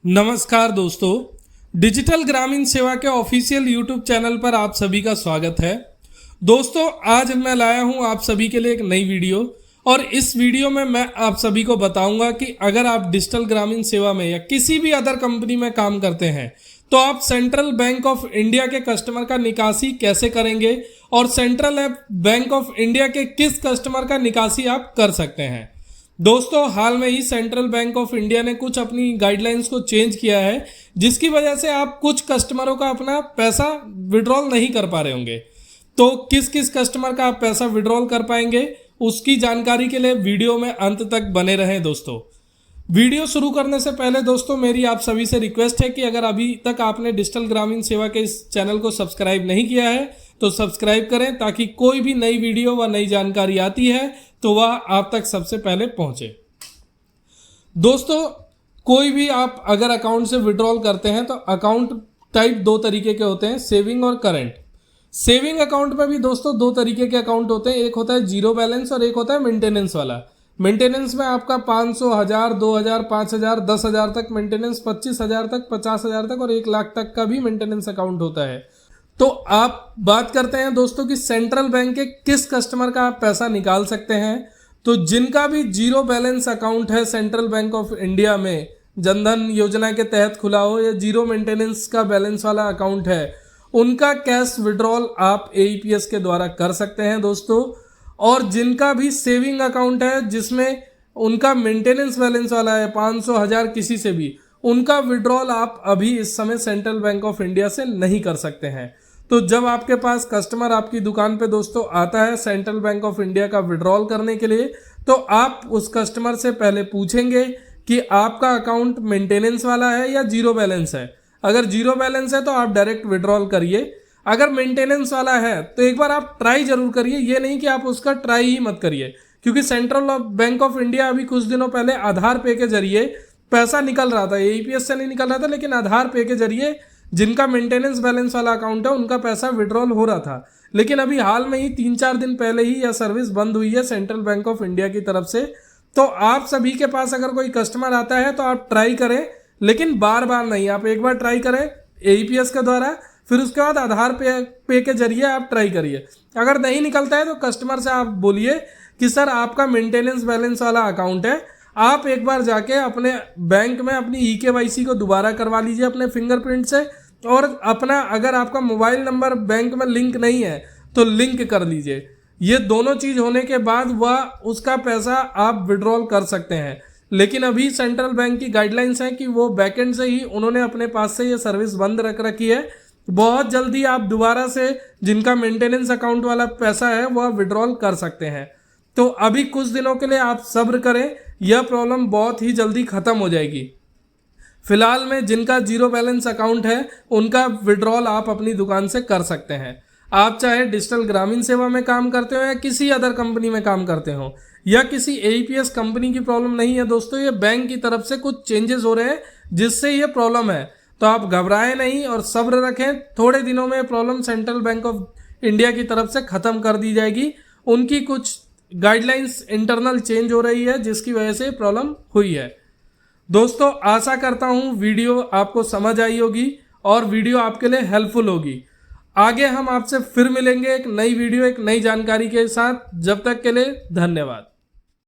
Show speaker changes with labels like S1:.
S1: नमस्कार दोस्तों, डिजिटल ग्रामीण सेवा के ऑफिशियल यूट्यूब चैनल पर आप सभी का स्वागत है। दोस्तों, आज मैं लाया हूं आप सभी के लिए एक नई वीडियो और इस वीडियो में मैं आप सभी को बताऊंगा कि अगर आप डिजिटल ग्रामीण सेवा में या किसी भी अदर कंपनी में काम करते हैं तो आप सेंट्रल बैंक ऑफ इंडिया के कस्टमर का निकासी कैसे करेंगे और सेंट्रल बैंक ऑफ इंडिया के किस कस्टमर का निकासी आप कर सकते हैं। दोस्तों, हाल में ही सेंट्रल बैंक ऑफ इंडिया ने कुछ अपनी गाइडलाइंस को चेंज किया है, जिसकी वजह से आप कुछ कस्टमरों का अपना पैसा विड्रॉल नहीं कर पा रहे होंगे। तो किस किस कस्टमर का आप पैसा विड्रॉल कर पाएंगे, उसकी जानकारी के लिए वीडियो में अंत तक बने रहें। दोस्तों, वीडियो शुरू करने से पहले दोस्तों मेरी आप सभी से रिक्वेस्ट है कि अगर अभी तक आपने डिजिटल ग्रामीण सेवा के इस चैनल को सब्सक्राइब नहीं किया है तो सब्सक्राइब करें, ताकि कोई भी नई वीडियो व नई जानकारी आती है तो वह आप तक सबसे पहले पहुंचे। दोस्तों, कोई भी आप अगर अकाउंट से विड्रॉल करते हैं तो अकाउंट टाइप दो तरीके के होते हैं, सेविंग और करंट। सेविंग अकाउंट में भी दोस्तों दो तरीके के अकाउंट होते हैं, एक होता है जीरो बैलेंस और एक होता है मेंटेनेंस वाला। मेंटेनेंस में आपका 500, 1000, 2000, 5000, 10,000 तक मेंटेनेंस, 25,000 तक, 50,000 तक और 1 लाख तक का भी मेंटेनेंस अकाउंट होता है। तो आप बात करते हैं दोस्तों कि सेंट्रल बैंक के किस कस्टमर का आप पैसा निकाल सकते हैं। तो जिनका भी जीरो बैलेंस अकाउंट है सेंट्रल बैंक ऑफ इंडिया में, जनधन योजना के तहत खुला हो या जीरो मेंटेनेंस का बैलेंस वाला अकाउंट है, उनका कैश विड्रॉल आप एईपीएस के द्वारा कर सकते हैं दोस्तों। और जिनका भी सेविंग अकाउंट है जिसमें उनका मेंटेनेंस बैलेंस वाला है 500, 1000 किसी से भी, उनका विड्रॉल आप अभी इस समय सेंट्रल बैंक ऑफ इंडिया से नहीं कर सकते हैं। तो जब आपके पास कस्टमर आपकी दुकान पे दोस्तों आता है सेंट्रल बैंक ऑफ इंडिया का विड्रॉल करने के लिए, तो आप उस कस्टमर से पहले पूछेंगे कि आपका अकाउंट मेंटेनेंस वाला है या जीरो बैलेंस है। अगर जीरो बैलेंस है तो आप डायरेक्ट विड्रॉल करिए, अगर मेंटेनेंस वाला है तो एक बार आप ट्राई जरूर करिए। ये नहीं कि आप उसका ट्राई ही मत करिए, क्योंकि सेंट्रल बैंक ऑफ इंडिया अभी कुछ दिनों पहले आधार पे के जरिए पैसा निकल रहा था, एईपीएस से नहीं निकल रहा था, लेकिन आधार पे के जरिए जिनका मेंटेनेंस बैलेंस वाला अकाउंट है उनका पैसा विड्रॉल हो रहा था। लेकिन अभी हाल में ही 3-4 दिन पहले ही यह सर्विस बंद हुई है सेंट्रल बैंक ऑफ इंडिया की तरफ से। तो आप सभी के पास अगर कोई कस्टमर आता है तो आप ट्राई करें, लेकिन बार बार नहीं। आप एक बार ट्राई करें एईपीएस के द्वारा, फिर उसके बाद आधार पे के जरिए आप ट्राई करिए। अगर नहीं निकलता है तो कस्टमर से आप बोलिए कि सर आपका मेंटेनेंस बैलेंस वाला अकाउंट है, आप एक बार जाके अपने बैंक में अपनी ईकेवाईसी को दोबारा करवा लीजिए अपने फिंगरप्रिंट से, और अपना अगर आपका मोबाइल नंबर बैंक में लिंक नहीं है तो लिंक कर लीजिए। ये दोनों चीज़ होने के बाद वह उसका पैसा आप विड्रॉल कर सकते हैं। लेकिन अभी सेंट्रल बैंक की गाइडलाइंस है कि वो बैकएंड से ही उन्होंने अपने पास से ये सर्विस बंद रख रखी है। बहुत जल्दी आप दोबारा से जिनका मेंटेनेंस अकाउंट वाला पैसा है वह विड्रॉल कर सकते हैं। तो अभी कुछ दिनों के लिए आप सब्र करें, यह प्रॉब्लम बहुत ही जल्दी खत्म हो जाएगी। फिलहाल में जिनका जीरो बैलेंस अकाउंट है उनका विड्रॉल आप अपनी दुकान से कर सकते हैं। आप चाहे डिजिटल ग्रामीण सेवा में काम करते हो या किसी अदर कंपनी में काम करते हो या किसी एईपीएस कंपनी की प्रॉब्लम नहीं है दोस्तों, ये बैंक की तरफ से कुछ चेंजेस हो रहे हैं जिससे ये प्रॉब्लम है। तो आप घबराएं नहीं और सब्र रखें, थोड़े दिनों में problem central bank of India की तरफ से ख़त्म कर दी जाएगी। उनकी कुछ गाइडलाइंस इंटरनल चेंज हो रही है जिसकी वजह से प्रॉब्लम हुई है। दोस्तों, आशा करता हूँ वीडियो आपको समझ आई होगी और वीडियो आपके लिए हेल्पफुल होगी। आगे हम आपसे फिर मिलेंगे एक नई वीडियो, एक नई जानकारी के साथ। जब तक के लिए धन्यवाद।